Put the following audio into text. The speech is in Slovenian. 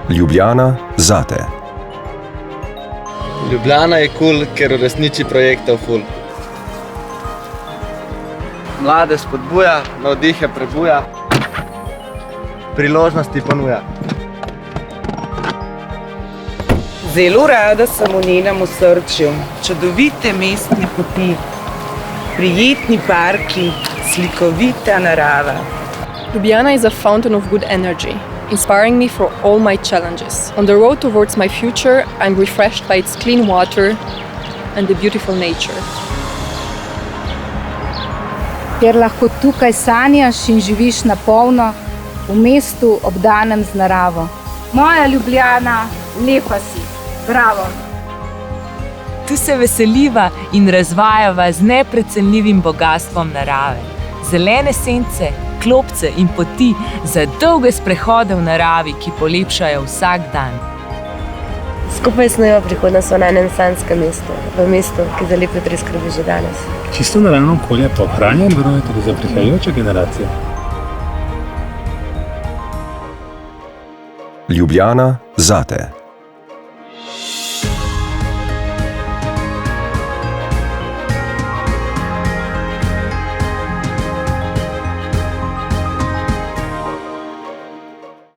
Ljubljana zate. Ljubljana je kul, ker uresniči projektov ful. Mlade spodbuja, navdihe prebuja, priložnosti ponuja. Zelo rada sem v njenem osrčju. Čudovite mestne poti, prijetni parki, slikovita narava. Ljubljana is a fountain of good energy, inspiring me for all my challenges. On the road towards my future, I'm refreshed by its clean water and the beautiful nature. Ker lahko tukaj sanjaš in živiš na polno, v mestu obdanem z naravo. Moja Ljubljana, lepa si, bravo! Tu se veseliva in razvajava z neprecenljivim bogastvom narave. Zelene sence, klopce in poti za dolge sprehode v naravi, ki polepšajo vsak dan. Skupaj snujemo prihodnost v enem sanjskem mestu, v mestu, ki za lep jutri skrbi že danes. Čisto naravno okolje pa ohranja in varuje tudi za prihajajoče generacije. Ljubljana zate.